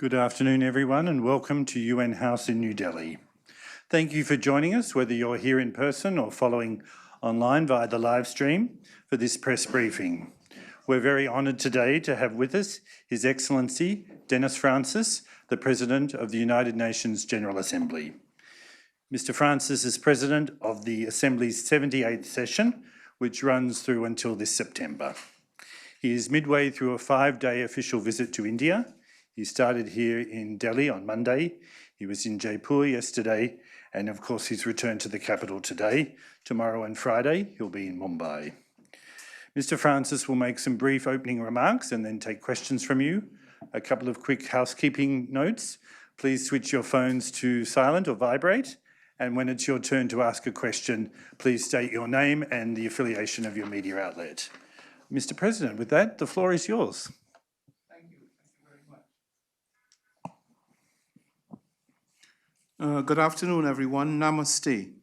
Good afternoon, everyone, and welcome to UN House in New Delhi. Thank you for joining us, whether you're here in person or following online via the live stream for this press briefing. We're very honoured today to have with us His Excellency Dennis Francis, the President of the United Nations General Assembly. Mr. Francis is President of the Assembly's 78th session, which runs through until this September. He is midway through a 5-day official visit to India. He started here in Delhi on Monday. He was in Jaipur yesterday, and of course he's returned to the capital today. Tomorrow and Friday, he'll be in Mumbai. Mr. Francis will make some brief opening remarks and then take questions from you. A couple of quick housekeeping notes. Please switch your phones to silent or vibrate. And when it's your turn to ask a question, please state your name and the affiliation of your media outlet. Mr. President, with that, the floor is yours. Good afternoon, everyone. Namaste.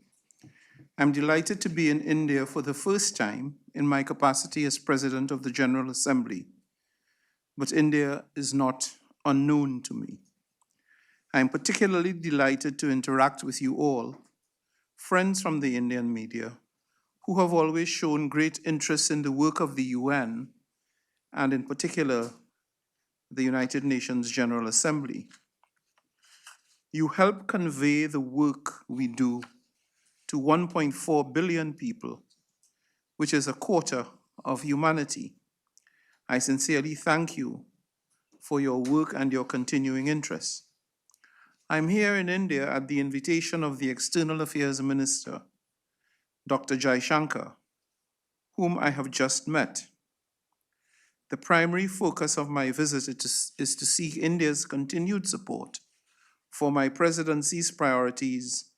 I'm delighted to be in India for the first time in my capacity as President of the General Assembly. But India is not unknown to me. I'm particularly delighted to interact with you all, friends from the Indian media, who have always shown great interest in the work of the UN, and in particular, the United Nations General Assembly. You help convey the work we do to 1.4 billion people, which is a quarter of humanity. I sincerely thank you for your work and your continuing interest. I'm here in India at the invitation of the External Affairs Minister, Dr. Jaishankar, whom I have just met. The primary focus of my visit is to seek India's continued support for my presidency's priorities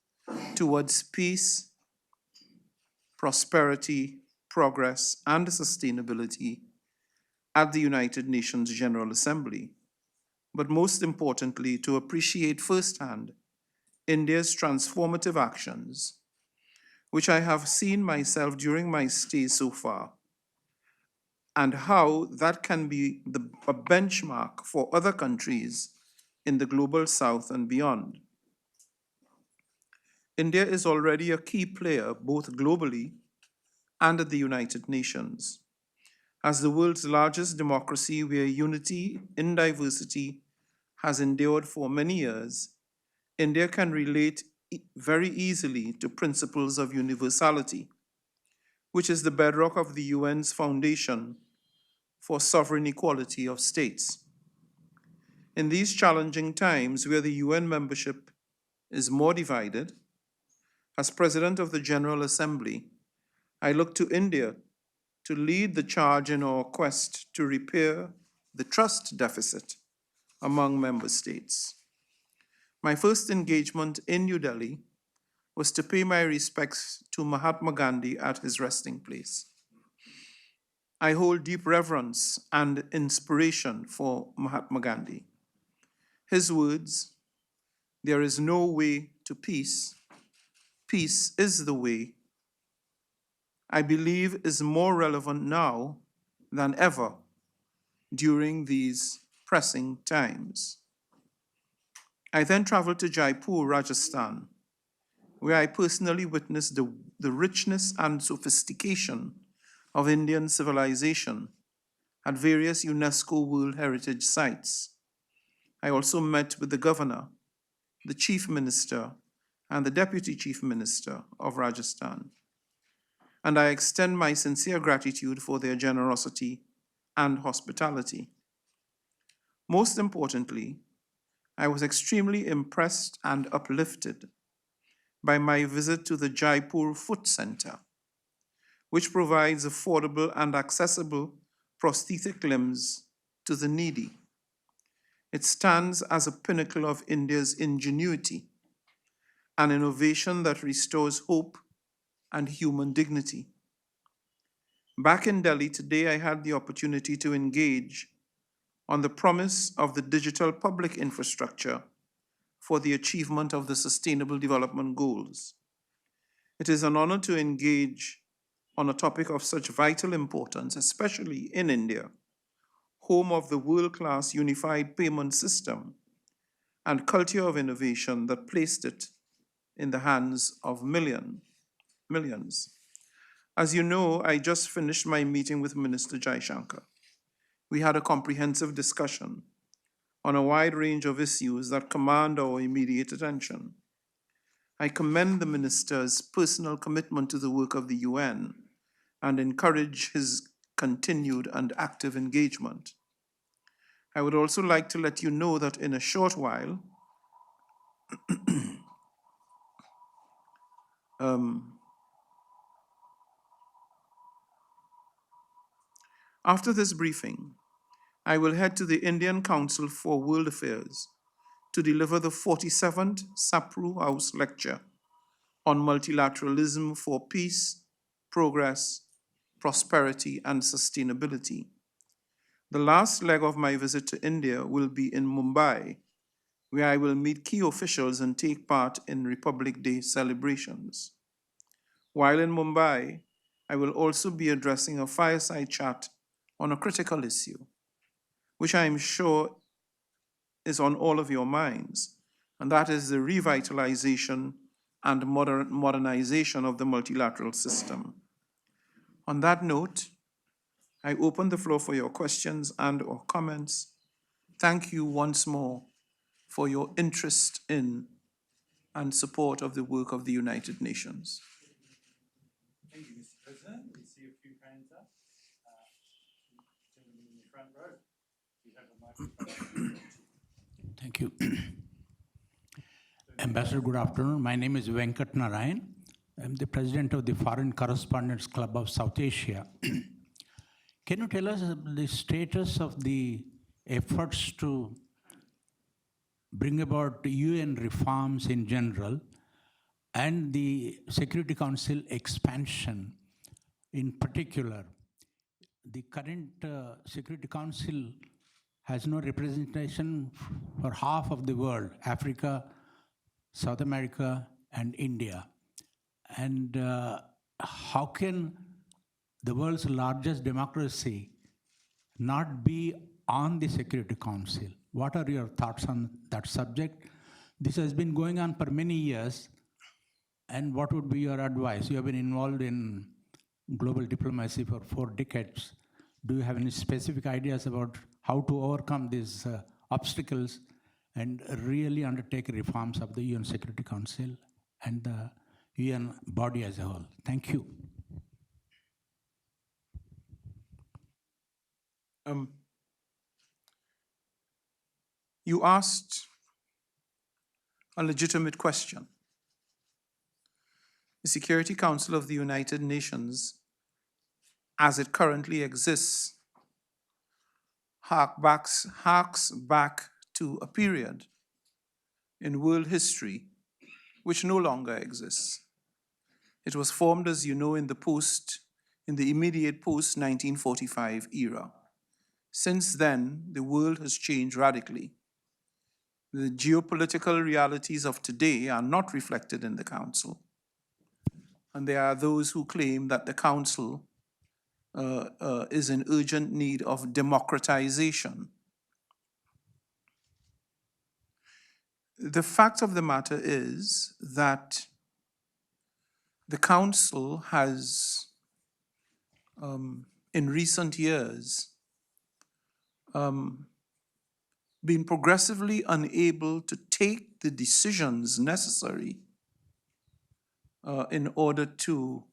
towards peace, prosperity, progress, and sustainability at the United Nations General Assembly, but most importantly, to appreciate firsthand India's transformative actions, which I have seen myself during my stay so far, and how that can be a benchmark for other countries in the global south and beyond. India is already a key player both globally and at the United Nations. As the world's largest democracy where unity in diversity has endured for many years, India can relate very easily to principles of universality, which is the bedrock of the UN's foundation for sovereign equality of states. In these challenging times where the UN membership is more divided, as President of the General Assembly, I look to India to lead the charge in our quest to repair the trust deficit among member states. My first engagement in New Delhi was to pay my respects to Mahatma Gandhi at his resting place. I hold deep reverence and inspiration for Mahatma Gandhi. His words, "There is no way to peace. Peace is the way," I believe is more relevant now than ever during these pressing times. I then traveled to Jaipur, Rajasthan, where I personally witnessed the richness and sophistication of Indian civilization at various UNESCO World Heritage Sites. I also met with the governor, the chief minister, and the deputy chief minister of Rajasthan. And I extend my sincere gratitude for their generosity and hospitality. Most importantly, I was extremely impressed and uplifted by my visit to the Jaipur Foot Center, which provides affordable and accessible prosthetic limbs to the needy. It stands as a pinnacle of India's ingenuity, an innovation that restores hope and human dignity. Back in Delhi today, I had the opportunity to engage on the promise of the digital public infrastructure for the achievement of the Sustainable Development Goals. It is an honor to engage on a topic of such vital importance, especially in India, home of the world-class unified payment system and culture of innovation that placed it in the hands of millions. As you know, I just finished my meeting with Minister Jaishankar. We had a comprehensive discussion on a wide range of issues that command our immediate attention. I commend the minister's personal commitment to the work of the UN and encourage his continued and active engagement. I would also like to let you know that in a short while, after this briefing, I will head to the Indian Council for World Affairs to deliver the 47th Sapru House Lecture on multilateralism for peace, progress, prosperity, and sustainability. The last leg of my visit to India will be in Mumbai, where I will meet key officials and take part in Republic Day celebrations. While in Mumbai, I will also be addressing a fireside chat on a critical issue, which I am sure is on all of your minds, and that is the revitalization and modernization of the multilateral system. On that note, I open the floor for your questions and or comments. Thank you once more for your interest in and support of the work of the United Nations. Thank you, Mr. President. We see a few hands up. Gentleman in the front row. You have a microphone. Thank you. Ambassador, good afternoon. My name is Venkat Narayan. I'm the president of the Foreign Correspondents Club of South Asia. Can you tell us the status of the efforts to bring about UN reforms in general and the Security Council expansion in particular? The current Security Council has no representation for half of the world, Africa, South America, and India. And how can the world's largest democracy not be on the Security Council? What are your thoughts on that subject? This has been going on for many years, and what would be your advice? You have been involved in global diplomacy for 4 decades. Do you have any specific ideas about how to overcome these obstacles and really undertake reforms of the UN Security Council and the UN body as a whole? Thank you. You asked a legitimate question. The Security Council of the United Nations, as it currently exists, harks back to a period in world history which no longer exists. It was formed, as you know, in the immediate post-1945 era. Since then, the world has changed radically. The geopolitical realities of today are not reflected in the Council. And there are those who claim that the Council is in urgent need of democratization. The fact of the matter is that the Council has, in recent years, been progressively unable to take the decisions necessary in order to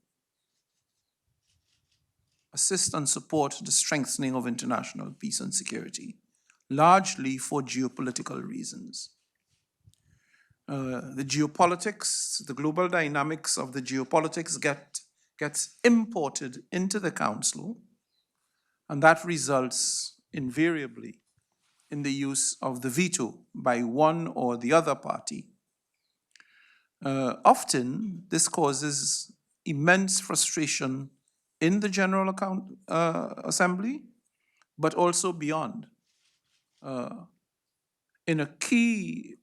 assist and support the strengthening of international peace and security, largely for geopolitical reasons. The geopolitics, the global dynamics of the geopolitics gets imported into the Council, and that results invariably in the use of the veto by one or the other party. Often, this causes immense frustration in the General Assembly, but also beyond. In a key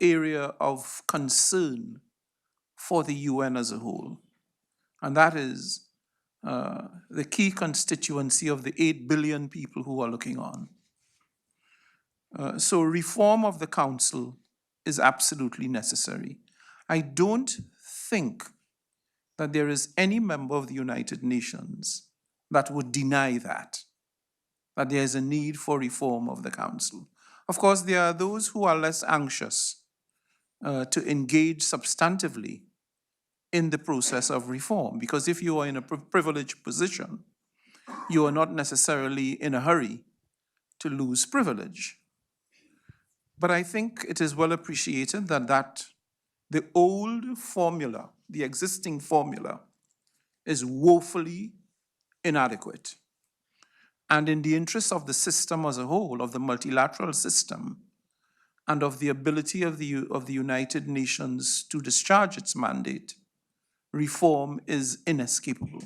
area of concern for the UN as a whole, and that is the key constituency of the 8 billion people who are looking on. So reform of the Council is absolutely necessary. I don't think that there is any member of the United Nations that would deny that there is a need for reform of the Council. Of course, there are those who are less anxious to engage substantively in the process of reform, because if you are in a privileged position, you are not necessarily in a hurry to lose privilege. But I think it is well appreciated that the old formula, the existing formula, is woefully inadequate. And in the interest of the system as a whole, of the multilateral system, and of the ability of the United Nations to discharge its mandate, reform is inescapable.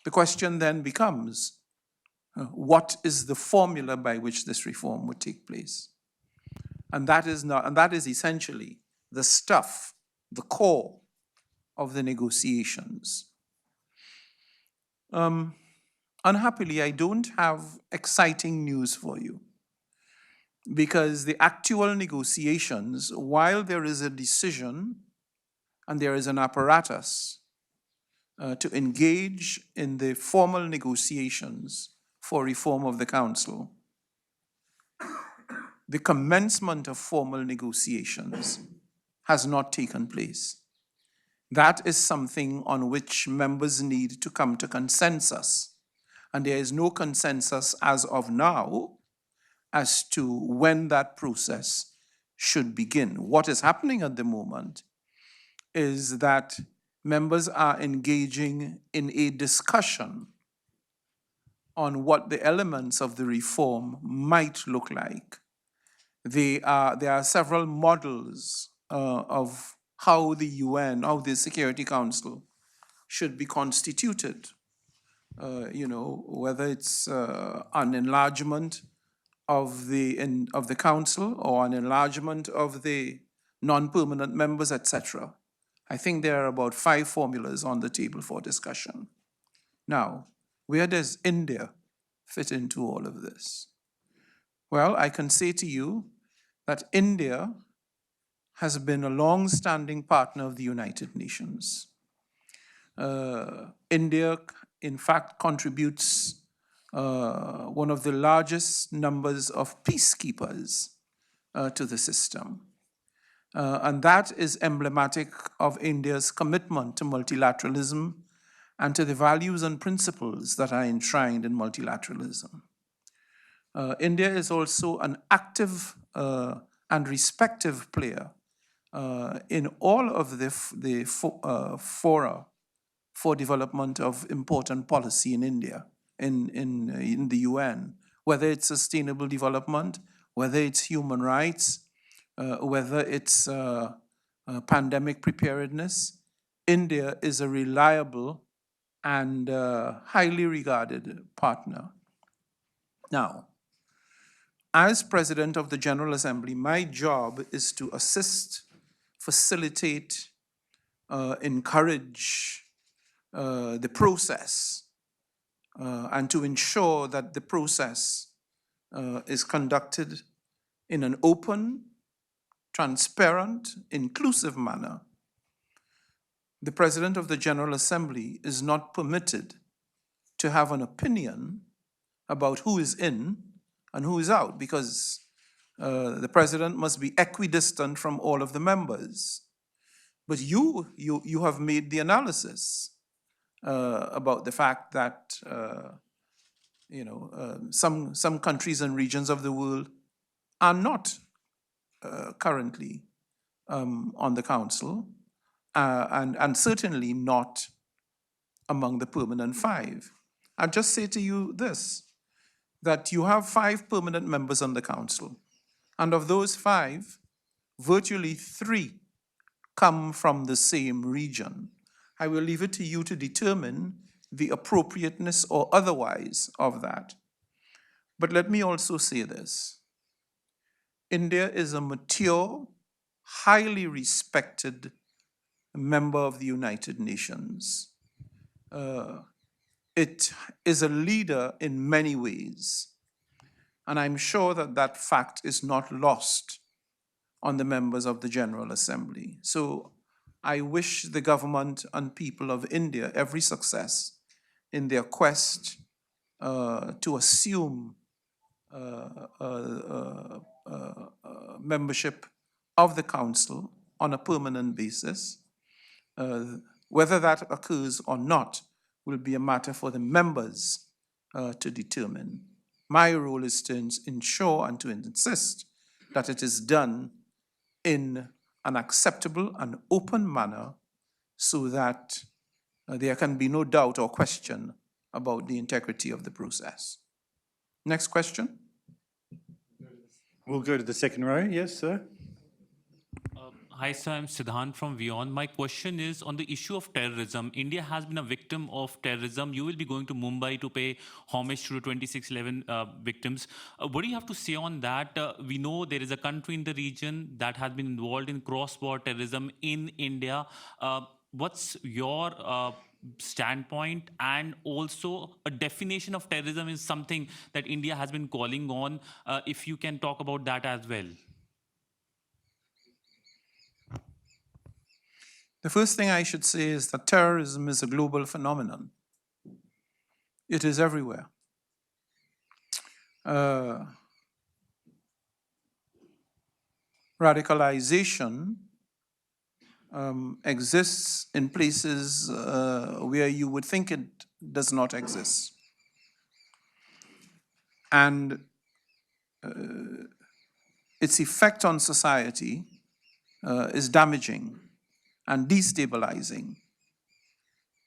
The question then becomes, what is the formula by which this reform would take place? And that is essentially the stuff, the core of the negotiations. Unhappily, I don't have exciting news for you, because the actual negotiations, while there is a decision and there is an apparatus to engage in the formal negotiations for reform of the Council, the commencement of formal negotiations has not taken place. That is something on which members need to come to consensus. And there is no consensus as of now as to when that process should begin. What is happening at the moment is that members are engaging in a discussion on what the elements of the reform might look like. There are several models of how the UN, how the Security Council should be constituted. Whether it's an enlargement of the Council or an enlargement of the non-permanent members, etc. I think there are about 5 formulas on the table for discussion. Now, where does India fit into all of this? Well, I can say to you that India has been a long-standing partner of the United Nations. India, in fact, contributes one of the largest numbers of peacekeepers to the system. And that is emblematic of India's commitment to multilateralism and to the values and principles that are enshrined in multilateralism. India is also an active and respective player in all of the fora for development of important policy in India, in the UN, whether it's sustainable development, whether it's human rights, whether it's pandemic preparedness. India is a reliable and highly regarded partner. Now, as President of the General Assembly, my job is to assist, facilitate, encourage the process and to ensure that the process is conducted in an open, transparent, inclusive manner. The President of the General Assembly is not permitted to have an opinion about who is in and who is out, because the President must be equidistant from all of the members. But you have made the analysis about the fact that some countries and regions of the world are not currently on the Council, and certainly not among the permanent 5. I'll just say to you this, that you have 5 permanent members on the Council, and of those 5, virtually 3 come from the same region. I will leave it to you to determine the appropriateness or otherwise of that. But let me also say this. India is a mature, highly respected member of the United Nations. it is a leader in many ways. And I'm sure that that fact is not lost on the members of the General Assembly. So I wish the government and people of India every success in their quest to assume membership of the Council on a permanent basis. Whether that occurs or not will be a matter for the members to determine. My role is to ensure and to insist that it is done in an acceptable and open manner so that there can be no doubt or question about the integrity of the process. Next question. We'll go to the second row. Yes, sir. Hi, sir. I'm Siddhant from Beyond. My question is on the issue of terrorism. India has been a victim of terrorism. You will be going to Mumbai to pay homage to the 2611 victims. What do you have to say on that? We know there is a country in the region that has been involved in cross-border terrorism in India. What's your standpoint? And also a definition of terrorism is something that India has been calling on. If you can talk about that as well. The first thing I should say is that terrorism is a global phenomenon. It is everywhere. Radicalization exists in places where you would think it does not exist. And its effect on society is damaging and destabilizing.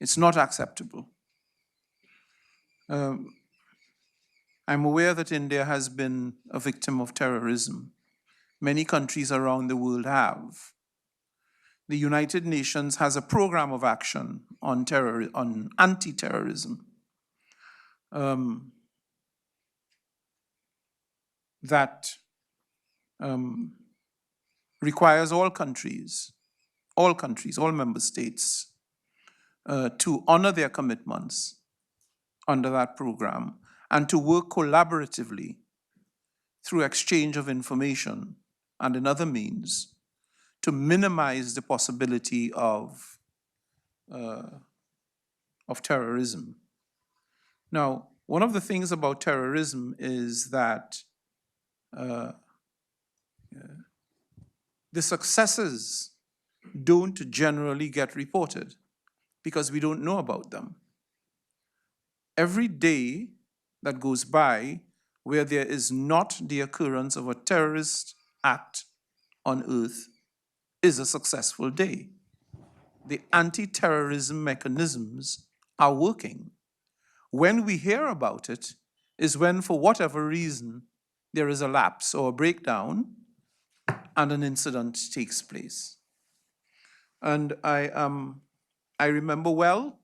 It's not acceptable. I'm aware that India has been a victim of terrorism. Many countries around the world have. The United Nations has a program of action on anti-terrorism that requires all member states, to honor their commitments under that program and to work collaboratively through exchange of information and in other means to minimize the possibility of terrorism. Now, one of the things about terrorism is that the successes don't generally get reported because we don't know about them. Every day that goes by where there is not the occurrence of a terrorist act on earth is a successful day. The anti-terrorism mechanisms are working. When we hear about it is when, for whatever reason, there is a lapse or a breakdown and an incident takes place. And I remember well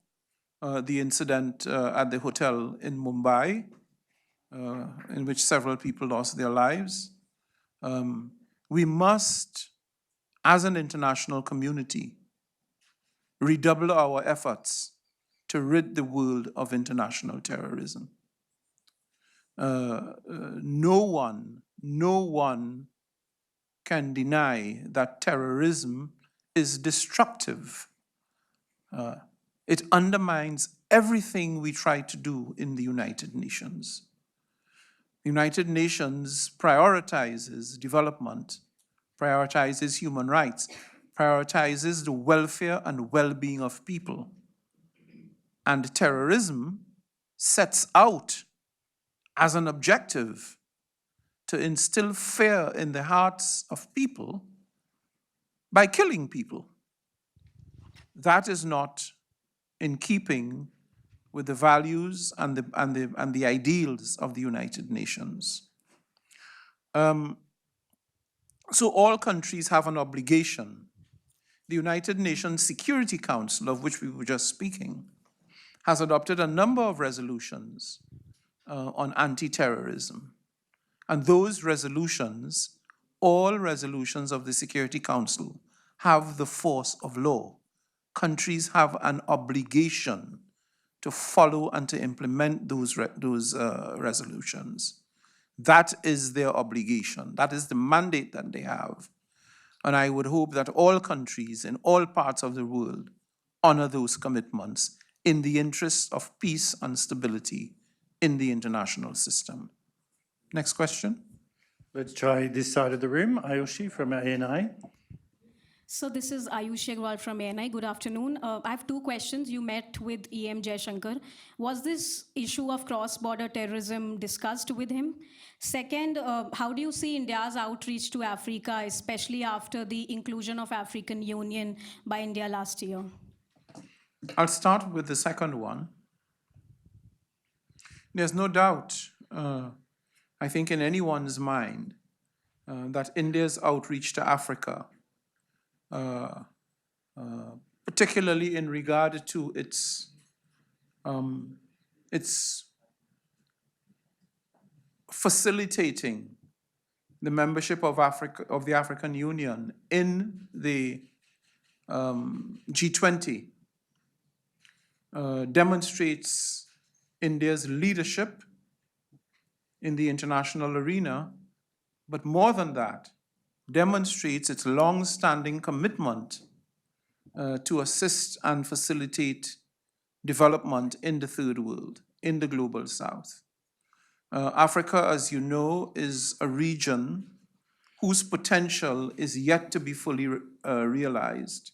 the incident at the hotel in Mumbai, in which several people lost their lives. We must, as an international community, redouble our efforts to rid the world of international terrorism. No one can deny that terrorism is destructive. It undermines everything we try to do in the United Nations. The United Nations prioritizes development, prioritizes human rights, prioritizes the welfare and well-being of people. And terrorism sets out as an objective to instill fear in the hearts of people by killing people. That is not in keeping with the values and the ideals of the United Nations. So all countries have an obligation. The United Nations Security Council, of which we were just speaking, has adopted a number of resolutions on anti-terrorism. And those resolutions, all resolutions of the Security Council, have the force of law. Countries have an obligation to follow and to implement those resolutions. That is their obligation. That is the mandate that they have. And I would hope that all countries in all parts of the world honor those commitments in the interest of peace and stability in the international system. Next question. Let's try this side of the room. Ayushi from ANI. So this is Ayushi Agrawal from ANI. Good afternoon. I have two questions. You met with EM Jaishankar. Was this issue of cross-border terrorism discussed with him? Second, how do you see India's outreach to Africa, especially after the inclusion of African Union by India last year? I'll start with the second one. There's no doubt, I think in anyone's mind, that India's outreach to Africa, particularly in regard to its facilitating the membership of the African Union in the G20, demonstrates India's leadership in the international arena, but more than that, demonstrates its long-standing commitment to assist and facilitate development in the third world, in the global south. Africa, as you know, is a region whose potential is yet to be fully realized.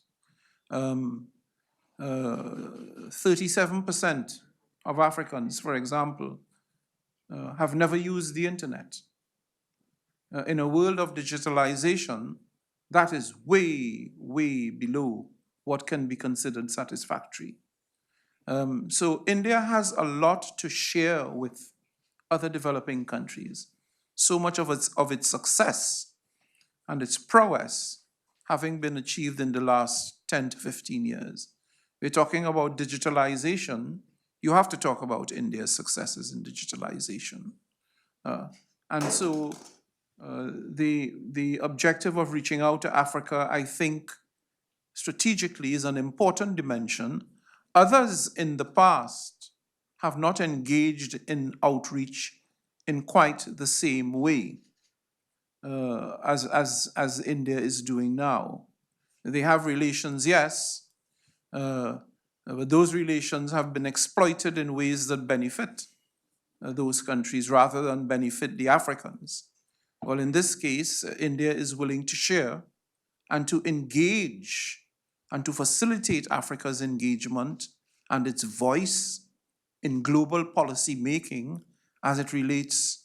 37% of Africans, for example, have never used the internet. In a world of digitalization, that is way, way below what can be considered satisfactory. So India has a lot to share with other developing countries. So much of its success and its prowess having been achieved in the last 10 to 15 years. We're talking about digitalization. You have to talk about India's successes in digitalization. And so the objective of reaching out to Africa, I think, strategically is an important dimension. Others in the past have not engaged in outreach in quite the same way as India is doing now. They have relations, yes, but those relations have been exploited in ways that benefit those countries rather than benefit the Africans. Well, in this case, India is willing to share and to engage and to facilitate Africa's engagement and its voice in global policy making as it relates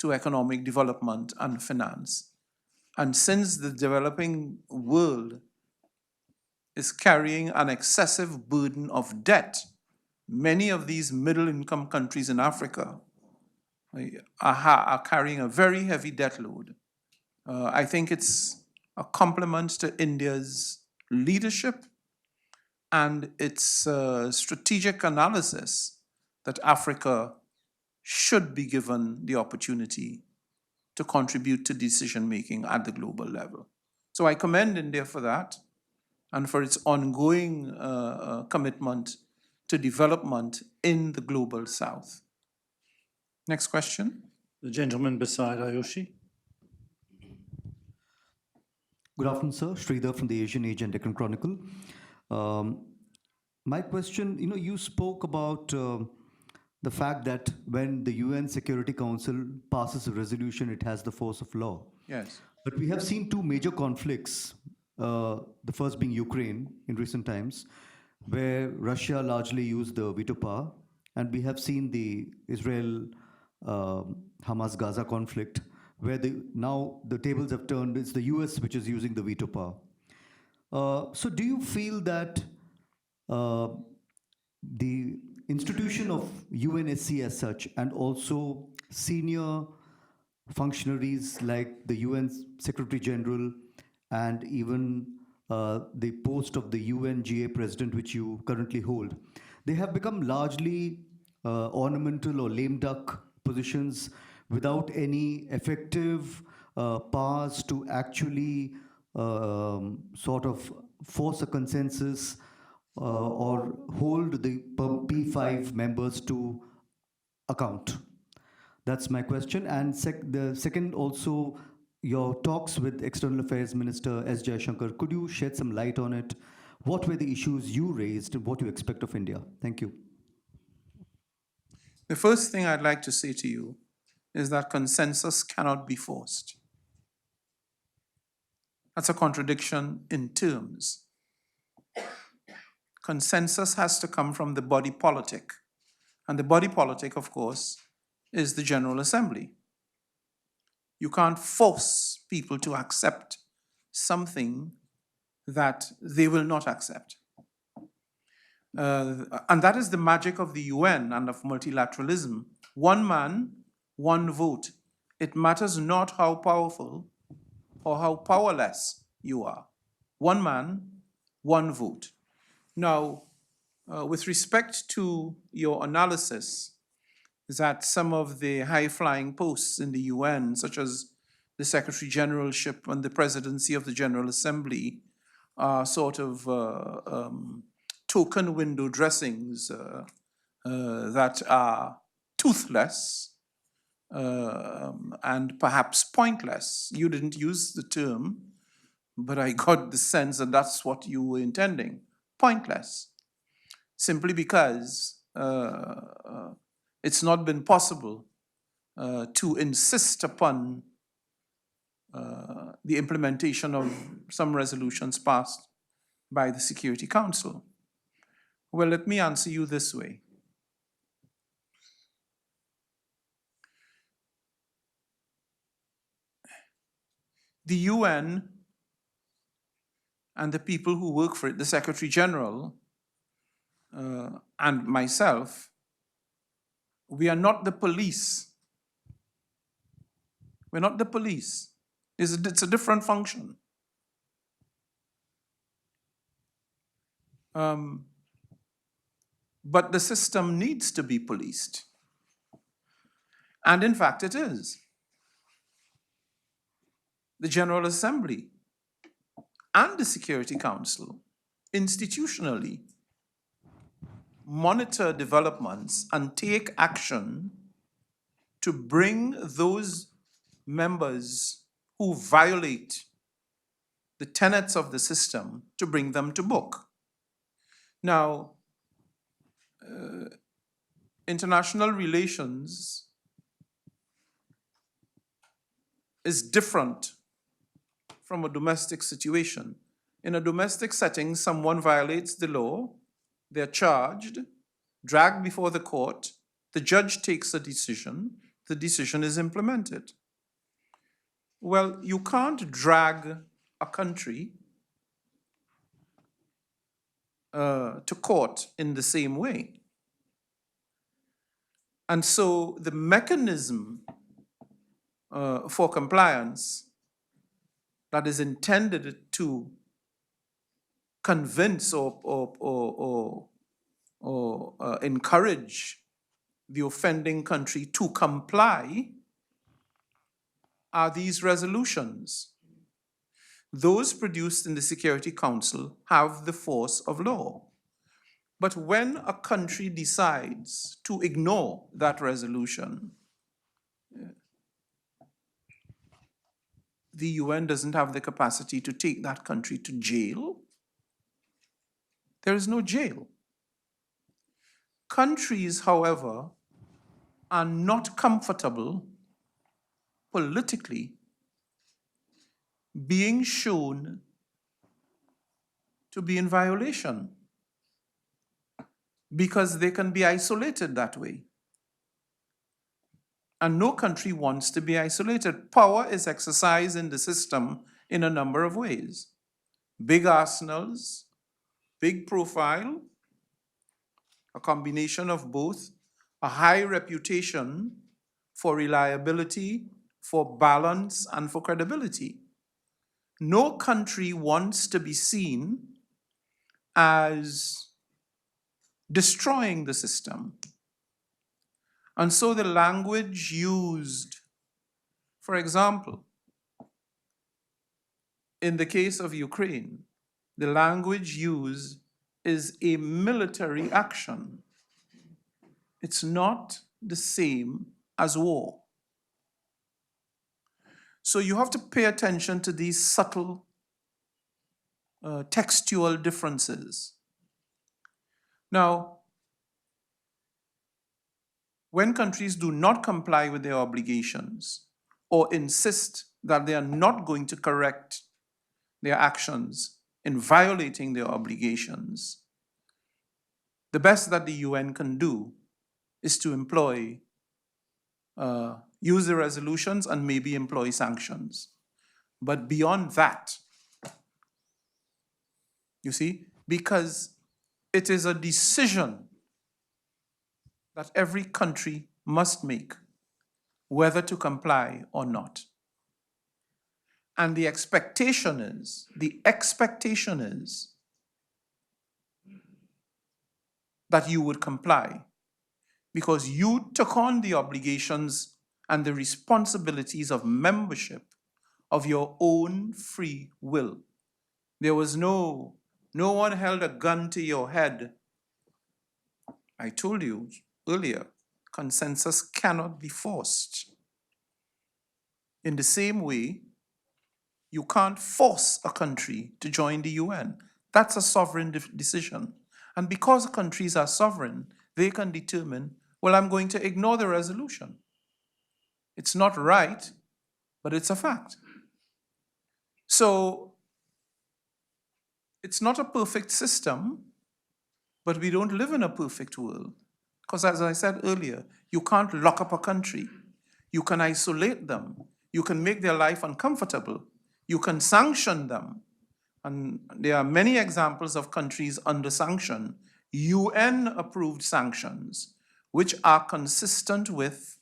to economic development and finance. And since the developing world is carrying an excessive burden of debt, many of these middle-income countries in Africa are carrying a very heavy debt load. I think it's a compliment to India's leadership and its strategic analysis that Africa should be given the opportunity to contribute to decision-making at the global level. So I commend India for that and for its ongoing commitment to development in the global south. Next question. The gentleman beside Ayushi. Good afternoon, sir. Sridhar from the Asian Age and Deccan Chronicle. My question, you spoke about the fact that when the UN Security Council passes a resolution, it has the force of law. Yes. But we have seen two major conflicts, the first being Ukraine in recent times, where Russia largely used the veto power, and we have seen the Israel-Hamas-Gaza conflict, where now the tables have turned. It's the US which is using the veto power. So do you feel that the institution of UNSC as such, and also senior functionaries like the UN Secretary General and even the post of the UNGA President, which you currently hold, they have become largely ornamental or lame duck positions without any effective powers to actually sort of force a consensus or hold the P5 members to account? That's my question. And the second, also, your talks with External Affairs Minister S. Jaishankar, could you shed some light on it? What were the issues you raised and what you expect of India? Thank you. The first thing I'd like to say to you is that consensus cannot be forced. That's a contradiction in terms. Consensus has to come from the body politic. And the body politic, of course, is the General Assembly. You can't force people to accept something that they will not accept. And that is the magic of the UN and of multilateralism. One man, one vote. It matters not how powerful or how powerless you are. One man, one vote. Now, with respect to your analysis that some of the high-flying posts in the UN, such as the Secretary Generalship and the Presidency of the General Assembly, are sort of token window dressings that are toothless and perhaps pointless. You didn't use the term, but I got the sense that that's what you were intending. Pointless. Simply because it's not been possible to insist upon the implementation of some resolutions passed by the Security Council. Well, let me answer you this way. The UN and the people who work for it, the Secretary General and myself, we are not the police. We're not the police. It's a different function. But the system needs to be policed. And in fact, it is. The General Assembly and the Security Council institutionally monitor developments and take action to bring those members who violate the tenets of the system, to bring them to book. Now, international relations is different from a domestic situation. In a domestic setting, someone violates the law, they're charged, dragged before the court, the judge takes a decision, the decision is implemented. Well, you can't drag a country to court in the same way. And so the mechanism for compliance that is intended to convince or encourage the offending country to comply are these resolutions. Those produced in the Security Council have the force of law. But when a country decides to ignore that resolution, the UN doesn't have the capacity to take that country to jail. There is no jail. Countries, however, are not comfortable politically being shown to be in violation because they can be isolated that way. And no country wants to be isolated. Power is exercised in the system in a number of ways. Big arsenals, big profile, a combination of both, a high reputation for reliability, for balance, and for credibility. No country wants to be seen as destroying the system. And so the language used, for example, in the case of Ukraine, the language used is a military action. It's not the same as war. So you have to pay attention to these subtle textual differences. Now, when countries do not comply with their obligations or insist that they are not going to correct their actions in violating their obligations, the best that the UN can do is to use the resolutions and maybe employ sanctions. But beyond that, you see, because it is a decision that every country must make whether to comply or not. And the expectation is that you would comply because you took on the obligations and the responsibilities of membership of your own free will. There was no one held a gun to your head. I told you earlier, consensus cannot be forced. In the same way, you can't force a country to join the UN. That's a sovereign decision. And because countries are sovereign, they can determine, well, I'm going to ignore the resolution. It's not right, but it's a fact. So it's not a perfect system, but we don't live in a perfect world. Because as I said earlier, you can't lock up a country. You can isolate them. You can make their life uncomfortable. You can sanction them. And there are many examples of countries under sanction, UN-approved sanctions, which are consistent with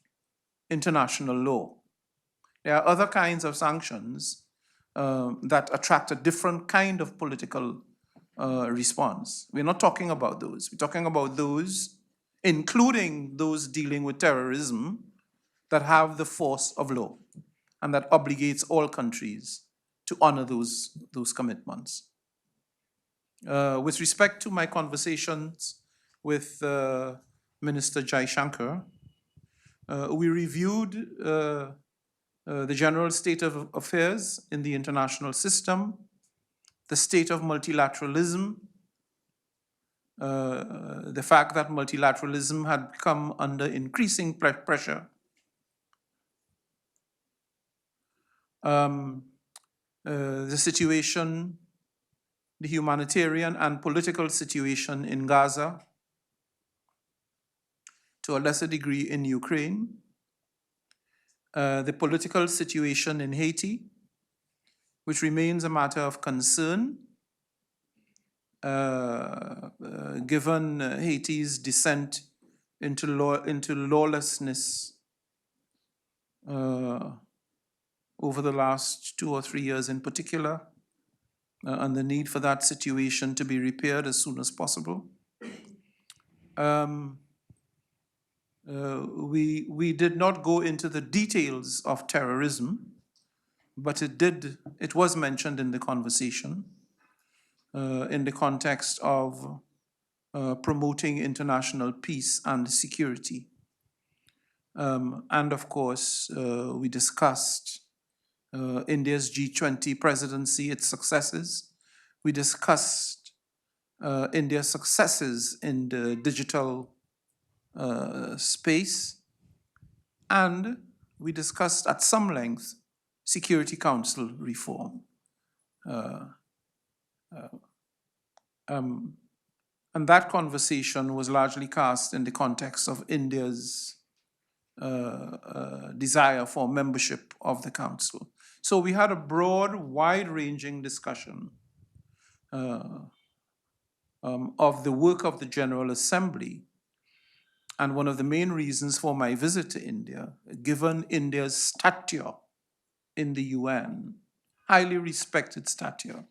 international law. There are other kinds of sanctions that attract a different kind of political response. We're not talking about those. We're talking about those, including those dealing with terrorism, that have the force of law and that obligates all countries to honor those commitments. With respect to my conversations with Minister Jaishankar, we reviewed the general state of affairs in the international system, the state of multilateralism, the fact that multilateralism had come under increasing pressure, the situation, the humanitarian and political situation in Gaza, to a lesser degree in Ukraine, the political situation in Haiti, which remains a matter of concern, given Haiti's descent into lawlessness over the last 2 or 3 years in particular, and the need for that situation to be repaired as soon as possible. We did not go into the details of terrorism, but it was mentioned in the conversation in the context of promoting international peace and security. And of course, we discussed India's G20 presidency, its successes. We discussed India's successes in the digital space. And we discussed at some length Security Council reform. And that conversation was largely cast in the context of India's desire for membership of the Council. So we had a broad, wide-ranging discussion of the work of the General Assembly. And one of the main reasons for my visit to India, given India's stature in the UN, highly respected stature,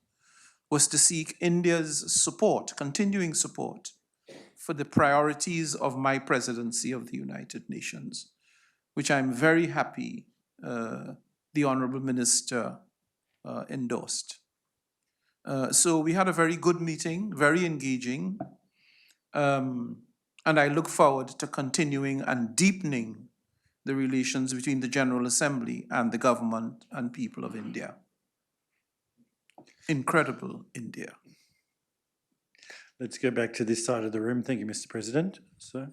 was to seek India's support, continuing support, for the priorities of my presidency of the United Nations, which I'm very happy the Honorable Minister endorsed. So we had a very good meeting, very engaging, and I look forward to continuing and deepening the relations between the General Assembly and the government and people of India. Incredible India. Let's go back to this side of the room. Thank you, Mr. President. So,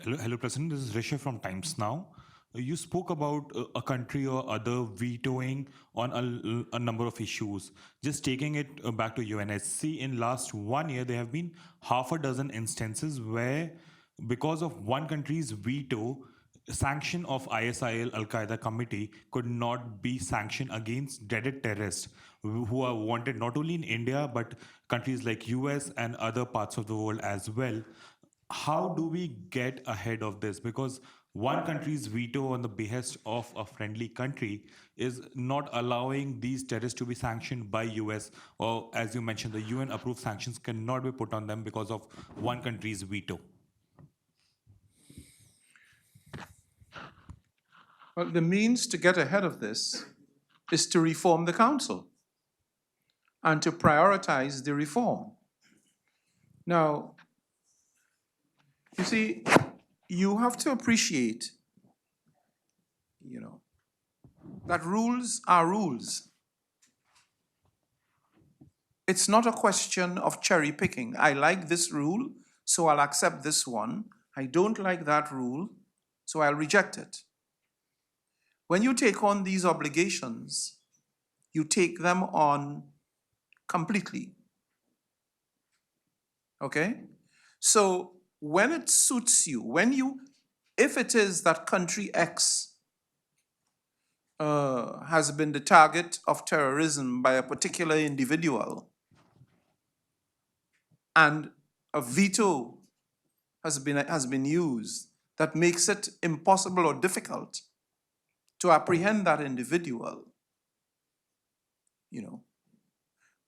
Hello, President. This is Risha from Times Now. You spoke about a country or other vetoing on a number of issues. Just taking it back to UNSC, in last 1 year, there have been half a dozen instances where, because of one country's veto, sanction of ISIL Al-Qaeda committee could not be sanctioned against dreaded terrorists who are wanted not only in India, but countries like US and other parts of the world as well. How do we get ahead of this? Because one country's veto on the behest of a friendly country is not allowing these terrorists to be sanctioned by US, or as you mentioned, the UN approved sanctions cannot be put on them because of one country's veto. Well, the means to get ahead of this is to reform the council and to prioritize the reform. Now, you see, you have to appreciate, that rules are rules. It's not a question of cherry picking. I like this rule, so I'll accept this one. I don't like that rule, so I'll reject it. When you take on these obligations, you take them on completely. Okay? So when it suits you, if it is that country X has been the target of terrorism by a particular individual, and a veto has been used that makes it impossible or difficult to apprehend that individual,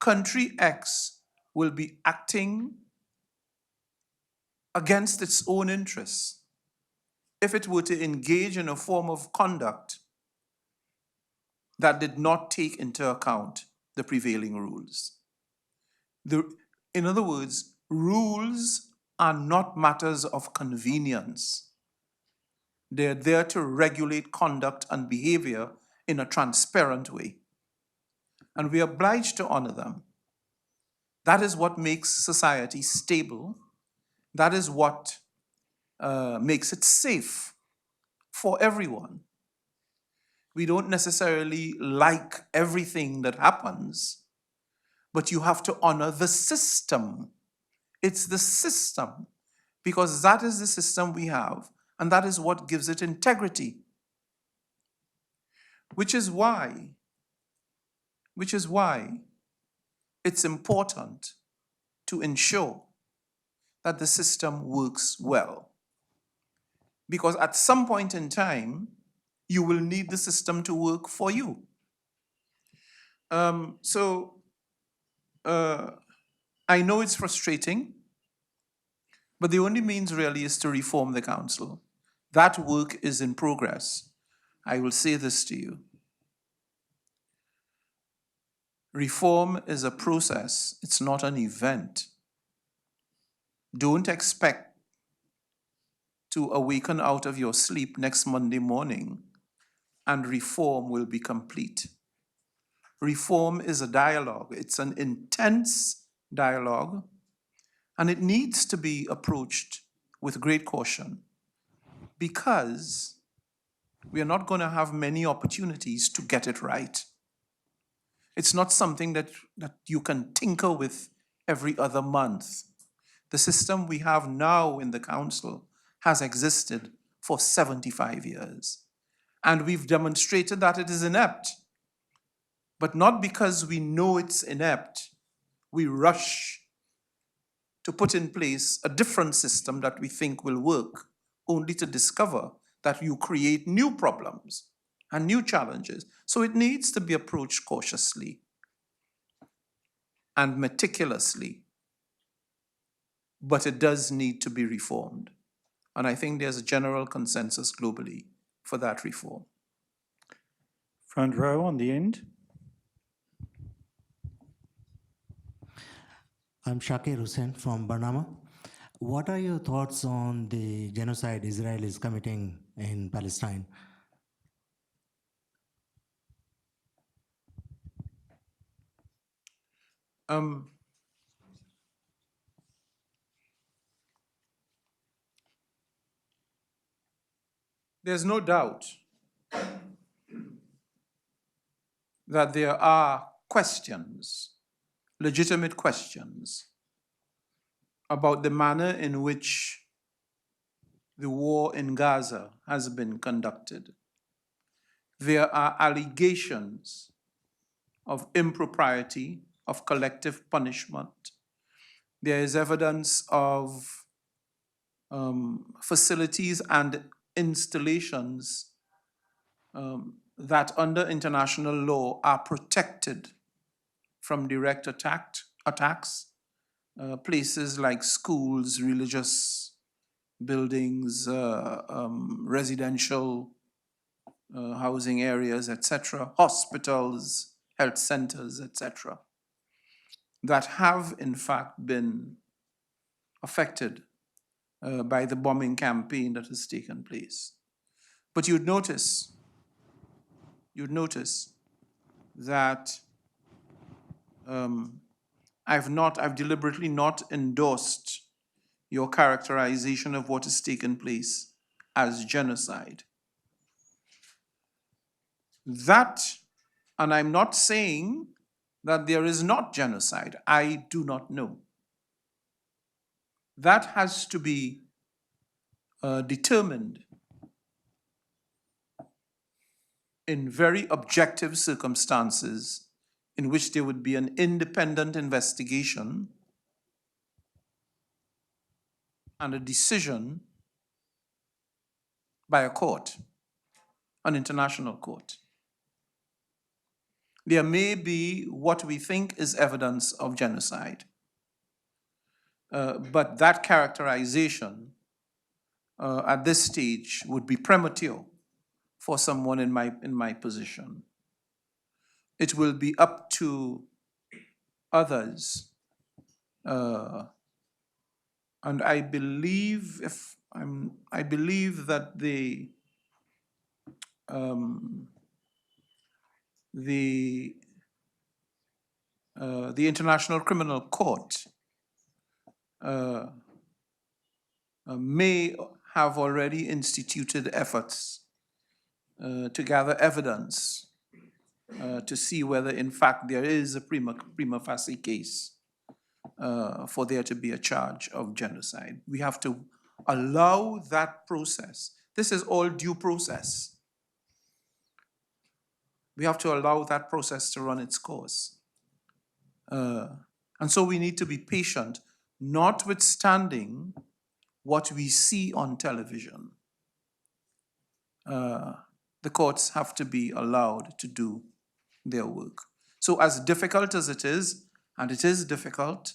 country X will be acting against its own interests if it were to engage in a form of conduct that did not take into account the prevailing rules. In other words, rules are not matters of convenience. They're there to regulate conduct and behavior in a transparent way. And we are obliged to honor them. That is what makes society stable. That is what makes it safe for everyone. We don't necessarily like everything that happens, but you have to honor the system. It's the system, because that is the system we have, and that is what gives it integrity. Which is why it's important to ensure that the system works well. Because at some point in time, you will need the system to work for you. I know it's frustrating, but the only means really is to reform the council. That work is in progress. I will say this to you. Reform is a process, it's not an event. Don't expect to awaken out of your sleep next Monday morning and reform will be complete. Reform is a dialogue. It's an intense dialogue, and it needs to be approached with great caution because we are not going to have many opportunities to get it right. It's not something that you can tinker with every other month. The system we have now in the council has existed for 75 years. And we've demonstrated that it is inept. But not because we know it's inept, we rush to put in place a different system that we think will work, only to discover that you create new problems and new challenges. So it needs to be approached cautiously and meticulously, but it does need to be reformed. And I think there's a general consensus globally for that reform. Front row on the end. I'm Shakir Hussain from Burnama. What are your thoughts on the genocide Israel is committing in Palestine? There's no doubt that there are questions, legitimate questions, about the manner in which the war in Gaza has been conducted. There are allegations of impropriety, of collective punishment. There is evidence of facilities and installations that under international law are protected from direct attacks. Places like schools, religious buildings, residential housing areas, etc., hospitals, health centers, etc., that have in fact been affected by the bombing campaign that has taken place. But you'd notice that I've deliberately not endorsed your characterization of what has taken place as genocide. That, and I'm not saying that there is not genocide. I do not know. That has to be determined in very objective circumstances in which there would be an independent investigation and a decision by a court, an international court. There may be what we think is evidence of genocide, but that characterization at this stage would be premature for someone in my position. It will be up to others, and I believe that the International Criminal Court may have already instituted efforts to gather evidence to see whether in fact there is a prima facie case for there to be a charge of genocide. We have to allow that process. This is all due process. We have to allow that process to run its course. And so we need to be patient, notwithstanding what we see on television. The courts have to be allowed to do their work. So as difficult as it is, and it is difficult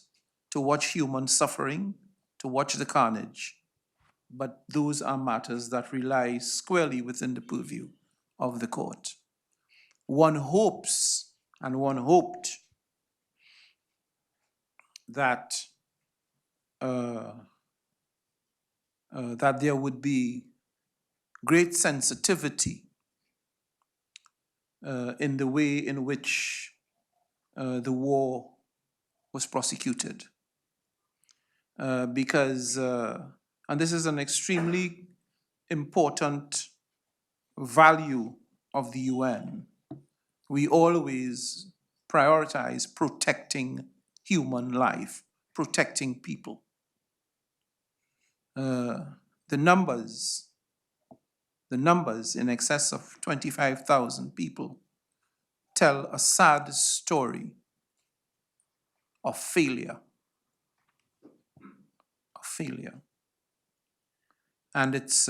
to watch human suffering, to watch the carnage, but those are matters that rely squarely within the purview of the court. One hopes, and one hoped, that that there would be great sensitivity in the way in which the war was prosecuted. Because, and this is an extremely important value of the UN, we always prioritize protecting human life, protecting people. The numbers in excess of 25,000 people tell a sad story of failure. And it's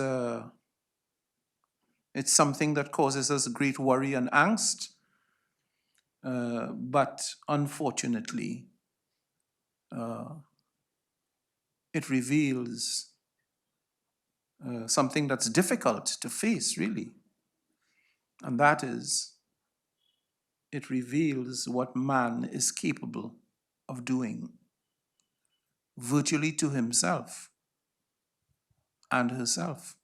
something that causes us great worry and angst, but unfortunately, it reveals something that's difficult to face, really. And that is it reveals what man is capable of doing virtually to himself and herself,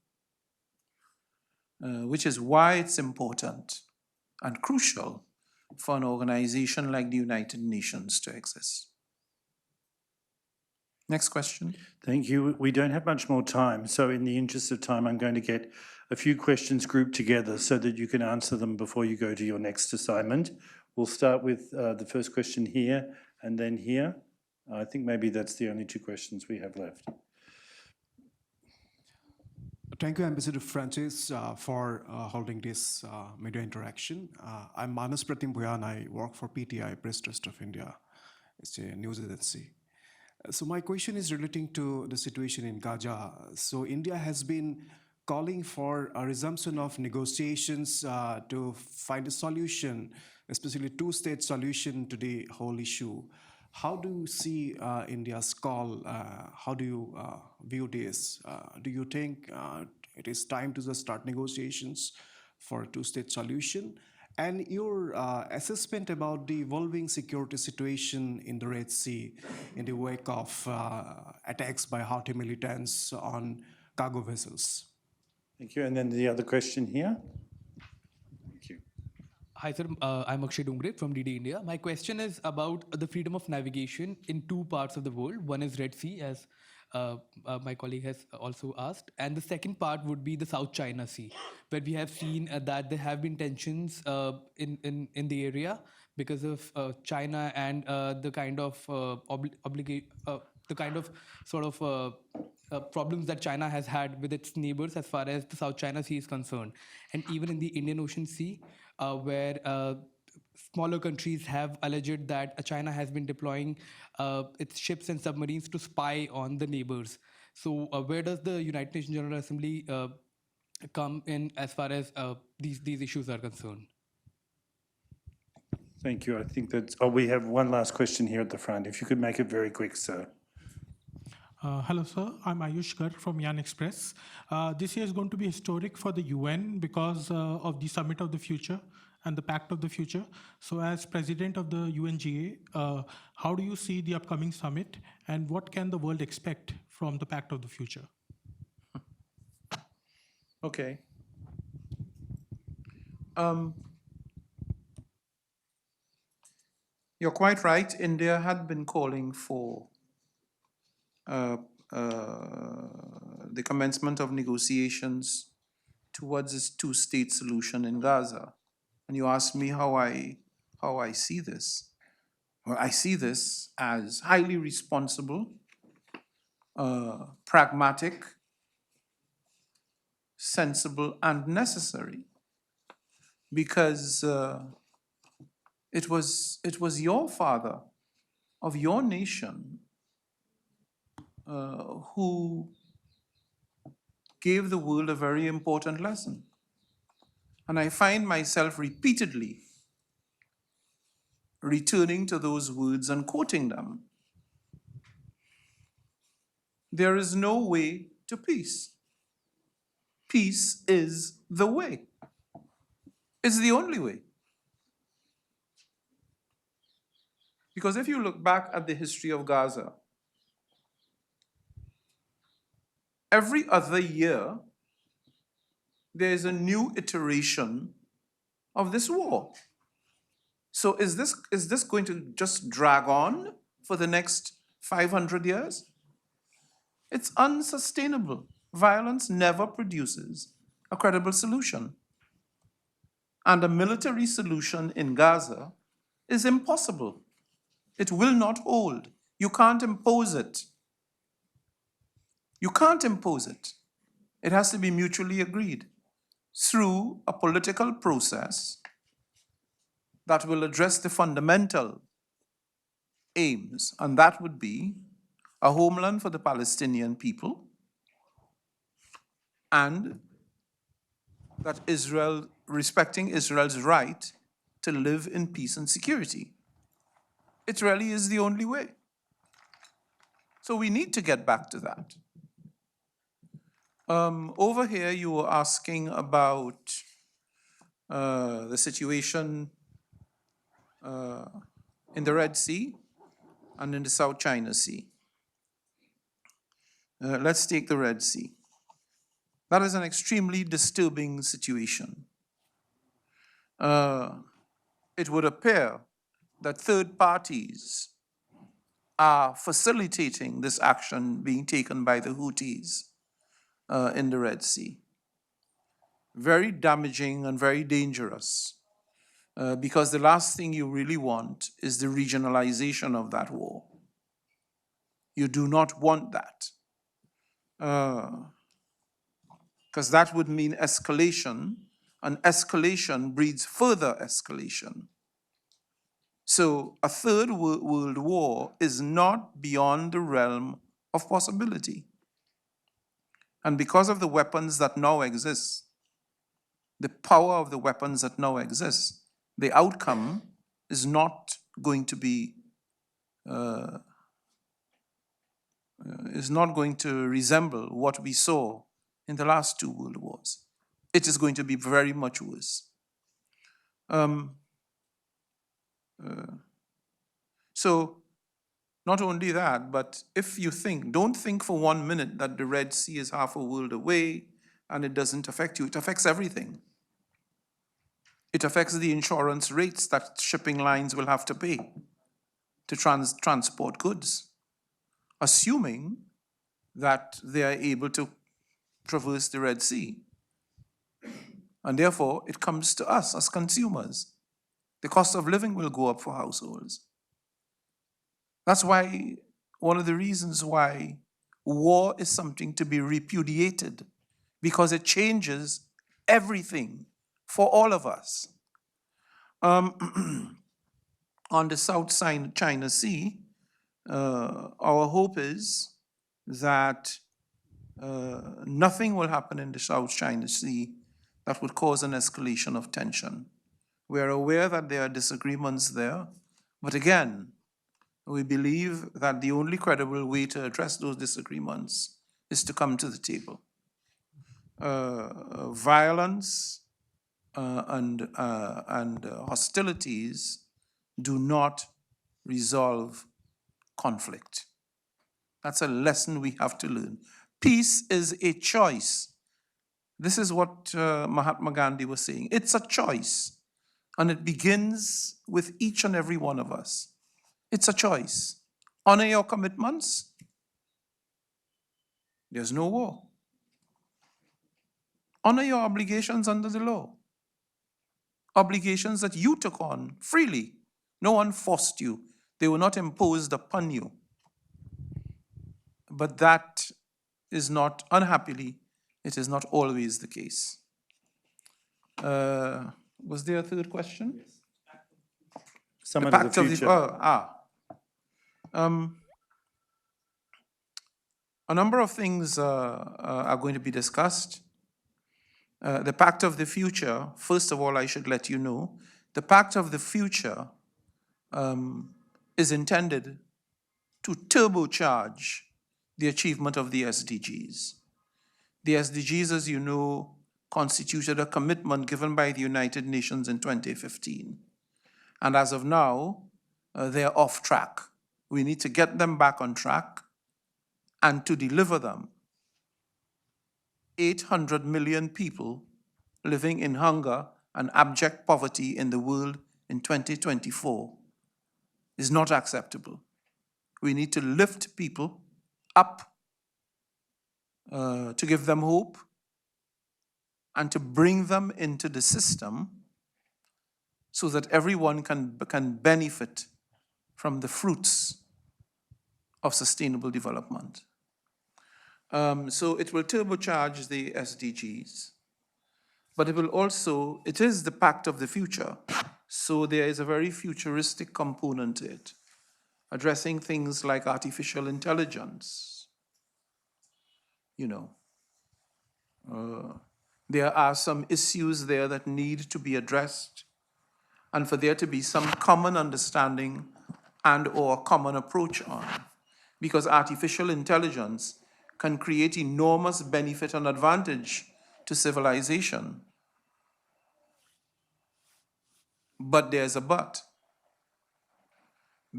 which is why it's important and crucial for an organization like the United Nations to exist. Next question. Thank you. We don't have much more time, so in the interest of time, I'm going to get a few questions grouped together so that you can answer them before you go to your next assignment. We'll start with the first question here and then here. I think maybe that's the only two questions we have left. Thank you, Ambassador Francis, for holding this media interaction. I'm Manas Pratim Bhuyan. I work for PTI, Press Trust of India. It's a news agency. So my question is relating to the situation in Gaza. So India has been calling for a resumption of negotiations to find a solution, especially two-state solution to the whole issue. How do you see India's call? How do you view this? Do you think it is time to just start negotiations for a two-state solution? And your assessment about the evolving security situation in the Red Sea in the wake of attacks by Houthi militants on cargo vessels? Thank you. And then the other question here. Thank you. Hi, sir. I'm Akshay Dongre from DD India. My question is about the freedom of navigation in two parts of the world. One is Red Sea, as my colleague has also asked. And the second part would be the South China Sea, where we have seen that there have been tensions in the area because of China and the kind of problems that China has had with its neighbors as far as the South China Sea is concerned. And even in the Indian Ocean Sea, where smaller countries have alleged that China has been deploying its ships and submarines to spy on the neighbors. So where does the United Nations General Assembly come in as far as these issues are concerned? Thank you. I think that's, oh, we have one last question here at the front. If you could make it very quick, sir. Hello, sir. I'm Ayush Garg from Yan Express. This year is going to be historic for the UN because of the Summit of the Future and the Pact of the Future. So as president of the UNGA, how do you see the upcoming summit and what can the world expect from the Pact of the Future? Okay. You're quite right. India had been calling for the commencement of negotiations towards this two-state solution in Gaza. And you asked me how I see this. Well, I see this as highly responsible, pragmatic, sensible, and necessary, because it was your father of your nation who gave the world a very important lesson. And I find myself repeatedly returning to those words and quoting them. There is no way to peace. Peace is the way. It's the only way. Because if you look back at the history of Gaza, every other year, there's a new iteration of this war. So is this going to just drag on for the next 500 years? It's unsustainable. Violence never produces a credible solution. And a military solution in Gaza is impossible. It will not hold. You can't impose it. You can't impose it. It has to be mutually agreed through a political process that will address the fundamental aims, and that would be a homeland for the Palestinian people, and that Israel, respecting Israel's right to live in peace and security. It really is the only way. So we need to get back to that. Over here, you were asking about the situation in the Red Sea and in the South China Sea. Let's take the Red Sea. That is an extremely disturbing situation. It would appear that third parties are facilitating this action being taken by the Houthis in the Red Sea. Very damaging and very dangerous, because the last thing you really want is the regionalization of that war. You do not want that, because that would mean escalation, and escalation breeds further escalation. So a third world war is not beyond the realm of possibility. And because of the weapons that now exist, the power of the weapons that now exist, the outcome is not going to be, is not going to resemble what we saw in the last two world wars. It is going to be very much worse. So not only that, but if you think, don't think for 1 minute that the Red Sea is half a world away and it doesn't affect you. It affects everything. It affects the insurance rates that shipping lines will have to pay to transport goods, assuming that they are able to traverse the Red Sea. And therefore, it comes to us as consumers. The cost of living will go up for households. That's why, one of the reasons why war is something to be repudiated, because it changes everything for all of us. On the South China Sea, our hope is that nothing will happen in the South China Sea that would cause an escalation of tension. We are aware that there are disagreements there, but again, we believe that the only credible way to address those disagreements is to come to the table. Violence and hostilities do not resolve conflict. That's a lesson we have to learn. Peace is a choice. This is what Mahatma Gandhi was saying. It's a choice, and it begins with each and every one of us. It's a choice. Honor your commitments. There's no war. Honor your obligations under the law. Obligations that you took on freely. No one forced you. They were not imposed upon you. But that is not, unhappily, it is not always the case. Was there a third question? Summit of the future. A number of things are going to be discussed. The Pact of the Future, first of all, I should let you know, the Pact of the Future is intended to turbocharge the achievement of the SDGs. The SDGs, as you know, constituted a commitment given by the United Nations in 2015. And as of now, they're off track. We need to get them back on track and to deliver them. 800 million people living in hunger and abject poverty in the world in 2024 is not acceptable. We need to lift people up, to give them hope, and to bring them into the system so that everyone can benefit from the fruits of sustainable development. So it will turbocharge the SDGs, but it will also, it is the Pact of the Future, so there is a very futuristic component to it, addressing things like artificial intelligence. You know, there are some issues there that need to be addressed, and for there to be some common understanding and or common approach on, because artificial intelligence can create enormous benefit and advantage to civilization. But there's a but.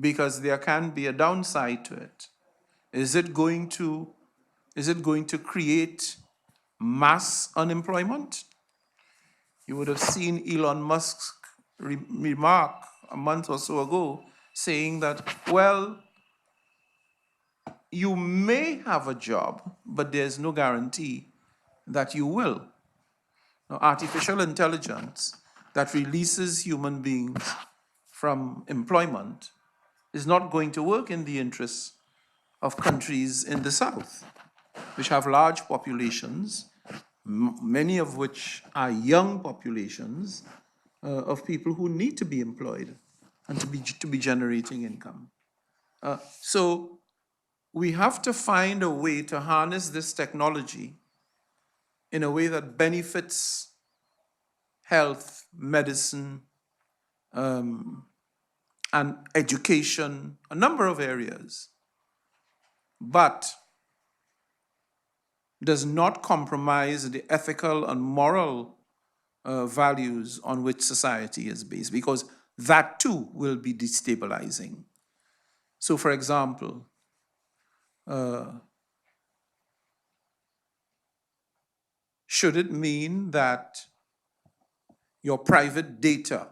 because there can be a downside to it. Is it going to create mass unemployment? You would have seen Elon Musk's remark a month or so ago saying that, well, you may have a job, but there's no guarantee that you will. Now, artificial intelligence that releases human beings from employment is not going to work in the interests of countries in the South, which have large populations, many of which are young populations of people who need to be employed and to be generating income. So we have to find a way to harness this technology in a way that benefits health, medicine, and education, a number of areas, but does not compromise the ethical and moral values on which society is based, because that too will be destabilizing. So, for example, should it mean that your private data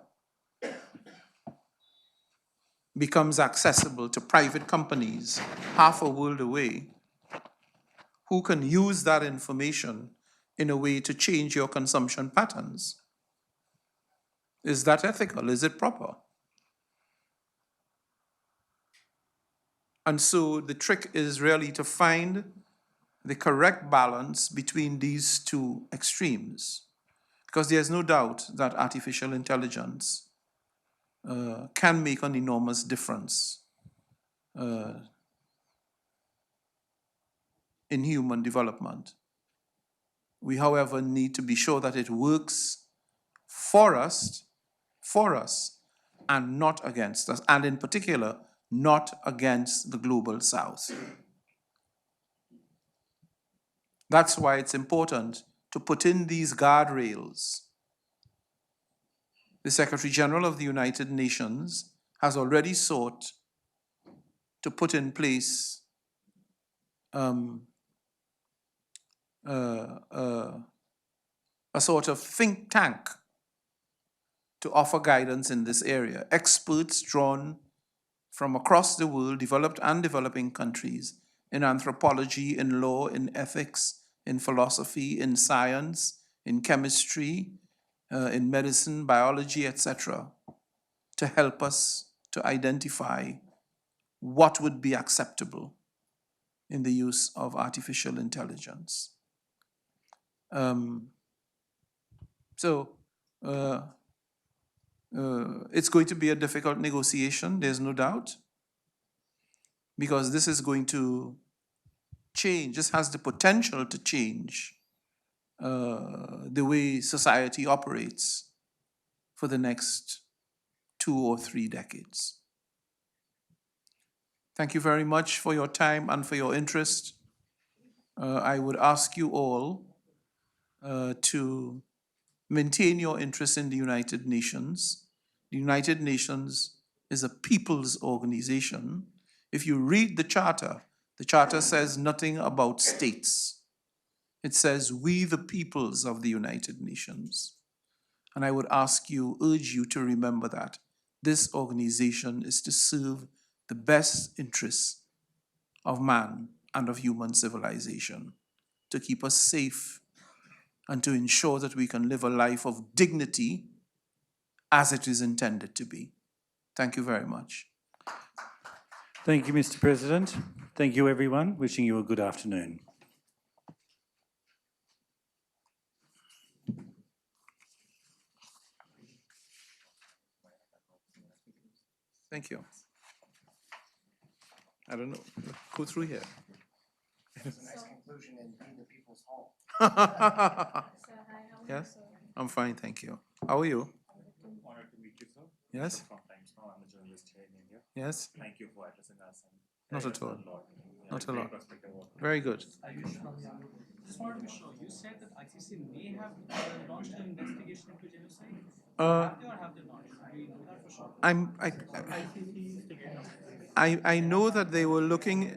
becomes accessible to private companies half a world away who can use that information in a way to change your consumption patterns? Is that ethical? Is it proper? And so the trick is really to find the correct balance between these two extremes, because there's no doubt that artificial intelligence can make an enormous difference in human development. We, however, need to be sure that it works for us, and not against us, and in particular, not against the global South. That's why it's important to put in these guardrails. The Secretary General of the United Nations has already sought to put in place a sort of think tank to offer guidance in this area. Experts drawn from across the world, developed and developing countries, in anthropology, in law, in ethics, in philosophy, in science, in chemistry, in medicine, biology, etc., to help us to identify what would be acceptable in the use of artificial intelligence. It's going to be a difficult negotiation, there's no doubt, because this is going to change, this has the potential to change the way society operates for the next 2 or 3 decades. Thank you very much for your time and for your interest. I would ask you all to maintain your interest in the United Nations. The United Nations is a people's organization. If you read the charter says nothing about states. It says, we the peoples of the United Nations. And I would urge you to remember that this organization is to serve the best interests of man and of human civilization, to keep us safe and to ensure that we can live a life of dignity as it is intended to be. Thank you very much. Thank you, Mr. President. Thank you, everyone. Wishing you a good afternoon. Thank you. I don't know. Go through here. It's a nice conclusion in being the people's home. Yes? I'm fine, thank you. How are you? Honored to meet you, sir. Yes? From Times Now, I'm a journalist here in India. Yes? Thank you for addressing us. Not at all. Not a lot. Perspective of Very good. Just wanted to be sure, you said that ICC may have launched an investigation into genocide. Uh, Have they or have they not? Do we know that for sure? I know that they were looking